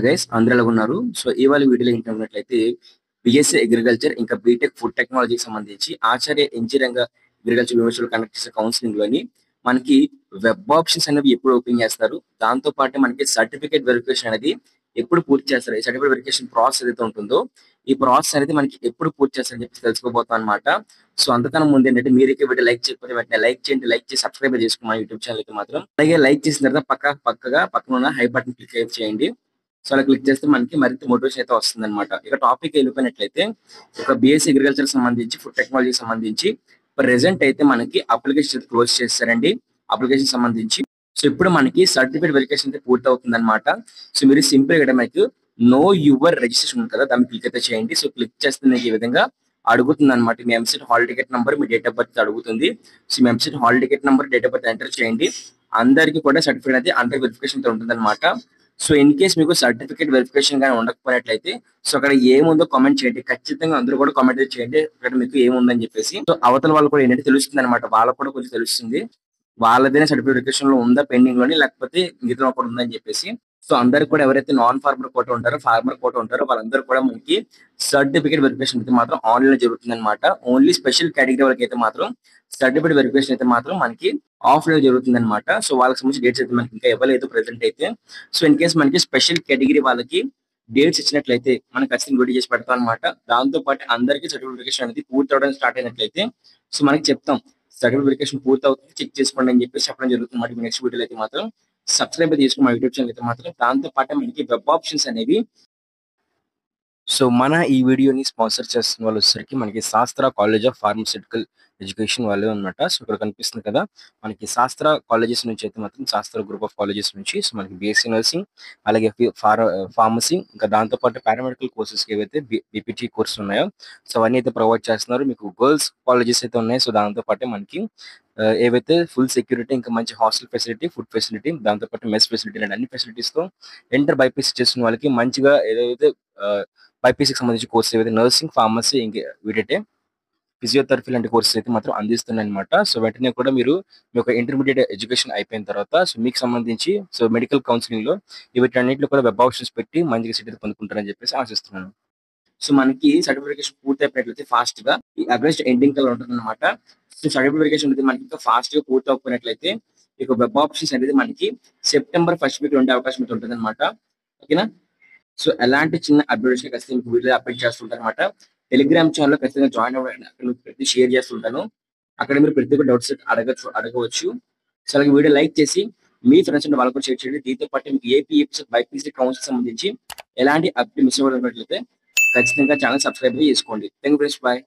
Guys అందరూ ఎలా ఉన్నారు? సో ఇవాళ వీడియోలో ఏంటన్నట్లయితే బిఎస్సీ అగ్రికల్చర్ ఇంకా బీటెక్ ఫుడ్ టెక్నాలజీకి సంబంధించి ఆచార్య ఇంజనీరింగ్ అగ్రికల్చర్ యూనివర్సిటీ కండక్ట్ చేసే కౌన్సిలింగ్ లోని మనకి వెబ్ ఆప్షన్స్ అనేవి ఎప్పుడు ఓపెన్ చేస్తారు, దాంతో పాటు మనకి సర్టిఫికేట్ వెరిఫికేషన్ అనేది ఎప్పుడు పూర్తి చేస్తారు, ఈ సర్టిఫికేట్ వెరిఫికేషన్ ప్రాసెస్ ఏదైతే ఉంటుందో ఈ ప్రాసెస్ అనేది మనకి ఎప్పుడు పూర్తి చేస్తారని చెప్పి తెలుసుకోబోతాం అనమాట. సో అంతకన్నా ముందు ఏంటంటే మీరు ఈ వీడియో లైక్ చేయకపోతే వెంటనే లైక్ చేయండి, లైక్ చేసి సబ్స్క్రైబ్ చేసుకోండి మా యూట్యూబ్ ఛానల్ కి మాత్రం. అలాగే లైక్ చేసిన తర్వాత పక్కన ఉన్న హై బటన్ క్లిక్ చేయండి. సో అలా క్లిక్ చేస్తే మనకి మరింత మోటివేషన్ అయితే వస్తుంది అనమాట. ఇక టాపిక్ వెళ్ళిపోయినట్లయితే ఒక బిఎస్సీ అగ్రికల్చర్ సంబంధించి ఫుడ్ టెక్నాలజీకి సంబంధించి ప్రెసెంట్ అయితే మనకి అప్లికేషన్ క్లోజ్ చేస్తారండి అప్లికేషన్ సంబంధించి. సో ఇప్పుడు మనకి సర్టిఫికేట్ వెరిఫికేషన్ అయితే పూర్తి అవుతుంది అనమాట. సో మీరు సింపుల్ గా మీకు నో యువర్ రిజిస్ట్రేషన్ ఉంది కదా, దాన్ని క్లిక్ అయితే చేయండి. సో క్లిక్ చేస్తే మీకు ఈ విధంగా అడుగుతుంది అనమాట. మీ ఎంసెట్ హాల్ టికెట్ నంబర్, మీ డేట్ ఆఫ్ బర్త్ అడుగుతుంది. సో మీ EAMCET hall ticket number, date of birth enter చేయండి. అందరికీ కూడా సర్టిఫికేట్ అయితే అండర్ వెరిఫికేషన్ ఉంటుంది అనమాట. సో ఇన్ కేస్ మీకు సర్టిఫికేట్ వెరిఫికేషన్ కానీ ఉండకపోయినట్లయితే సో అక్కడ ఏముందో కామెంట్ చేయండి. ఖచ్చితంగా అందరూ కూడా కామెంట్ చేయండి అక్కడ మీకు ఏముందని చెప్పేసి. సో అవతల వాళ్ళు కూడా ఏంటంటే తెలుస్తుంది అనమాట, వాళ్ళకు కూడా కొంచెం తెలుస్తుంది వాళ్ళదైనా సర్టిఫికేట్ వెరిఫికేషన్ లో ఉందా పెండింగ్ లోని, లేకపోతే మిగతా కూడా ఉందని చెప్పేసి. సో అందరికి కూడా ఎవరైతే నాన్ ఫార్మర్ కోట ఉంటారో, ఫార్మర్ కోట ఉంటారో వాళ్ళందరూ కూడా మనకి సర్టిఫికేట్ వెరిఫికేషన్ అయితే మాత్రం ఆన్లైన్ లో జరుగుతుంది అనమాట. ఓన్లీ స్పెషల్ కేటగిరీ వాళ్ళకి అయితే మాత్రం సర్టిఫికేట్ వెరిఫికేషన్ అయితే మాత్రం మనకి ఆఫ్లైన్ జరుగుతుంది అనమాట. సో వాళ్ళకి సంబంధించి డేట్స్ అయితే మనకి ఇంకా ఇవ్వలేదు ప్రెసెంట్ అయితే. సో ఇన్ కేసు మనకి స్పెషల్ కేటగిరీ వాళ్ళకి డేట్స్ ఇచ్చినట్లయితే మనకి ఖచ్చితంగా వీడియో చేసి పెడతాం అనమాట. దాంతో పాటు అందరికీ సర్టిఫికేట్ వెరిఫికేషన్ అనేది పూర్తి అవడానికి స్టార్ట్ అయినట్లయితే సో మనకి చెప్తాం సర్టిఫికేట్ వెరిఫికేషన్ పూర్తి అవుతుంది, చెక్ చేసుకోండి అని చెప్పేసి చెప్పడం జరుగుతుంది అనమాట. నెక్స్ట్ వీడియోలో అయితే మాత్రం సబ్స్క్రైబ్ చేసుకుని మా యూట్యూబ్ ఛానల్ అయితే మాత్రం. దాంతో పాటు మనకి వెబ్ ఆప్షన్స్ అనేవి సో మన ఈ వీడియోని స్పాన్సర్ చేస్తున్న వాళ్ళు వచ్చేసరికి మనకి శాస్త్ర కాలేజ్ ఆఫ్ ఫార్మస్యూటికల్ ఎడ్యుకేషన్ వాళ్ళు అనమాట. సో ఇక్కడ కనిపిస్తుంది కదా మనకి శాస్త్ర కాలేజెస్ నుంచి అయితే మాత్రం శాస్త్ర గ్రూప్ ఆఫ్ కాలేజెస్ నుంచి సో మనకి బీఎస్సీ నర్సింగ్, అలాగే ఫార్మసీ, ఇంకా దాంతో పాటు పారామెడికల్ కోర్సెస్ ఏవైతే బీపీటీ కోర్సెస్ ఉన్నాయో సో అవన్నీ అయితే ప్రొవైడ్ చేస్తున్నారు. మీకు గర్ల్స్ కాలేజెస్ అయితే ఉన్నాయి. సో దాంతో పాటు మనకి ఏవైతే ఫుల్ సెక్యూరిటీ, ఇంకా మంచి హాస్టల్ ఫెసిలిటీ, ఫుడ్ ఫెసిలిటీ, దాంతో పాటు మెస్ ఫెసిలిటీ అండ్ అన్ని ఫెసిలిటీస్ తో ఇంటర్ బైపీసీ చేస్తున్న వాళ్ళకి మంచిగా ఏదైతే బైపీసీకి సంబంధించి కోర్స్ ఏవైతే నర్సింగ్, ఫార్మసీ, ఇంకా వీటైతే ఫిజియోథెరపీ లాంటి కోర్సెస్ అయితే మాత్రం అందిస్తున్నాయి అనమాట. సో వెంటనే కూడా మీరు మీ యొక్క ఇంటర్మీడియట్ ఎడ్యుకేషన్ అయిపోయిన తర్వాత సో మీకు సంబంధించి సో మెడికల్ కౌన్సిలింగ్ లో వీటన్నిటిలో కూడా వెబ్ ఆప్షన్స్ పెట్టి మంచిగా సీట్ పొందుకుంటారని చెప్పేసి ఆశిస్తున్నాను. సో మనకి సర్టిఫికేషన్ పూర్తి అయిపోయినట్లయితే ఫాస్ట్ గా ఈ ఆగస్ట్ ఎండింగ్ కల్లా ఉంటుంది అనమాట. సో సర్టిఫికేషన్ అనేది మనకి ఇంకా ఫాస్ట్ గా పూర్తి అయిపోయినట్లయితే ఇక వెబ్ ఆప్షన్స్ అనేది మనకి సెప్టెంబర్ ఫస్ట్ వీక్ ఉండే అవకాశం అయితే ఉంటుంది అనమాట. ఓకేనా? సో ఎలాంటి చిన్న అప్డేట్స్ ఖచ్చితంగా మీకు వీడియో అప్డేట్ చేస్తుంటాను అనమాట. టెలిగ్రామ్ ఛానల్ ఖచ్చితంగా జాయిన్ అవ్వండి, అక్కడ మీకు ప్రతి షేర్ చేస్తుంటాను. అక్కడ మీరు ప్రతి ఒక్క డౌట్స్ అడగవచ్చు. సో అలాగే వీడియో లైక్ చేసి మీ ఫ్రెండ్స్ ఉంటే వాళ్ళకు షేర్ చేయండి. దీంతో పాటు మీకు ఏపీ బైపీసీ కౌన్సిల్ సంబంధించి ఎలాంటి అప్డేట్ మిస్ అవ్వట్లయితే ఖచ్చితంగా ఛానల్ సబ్స్క్రైబ్ చేసుకోండి. Thank you friends, bye.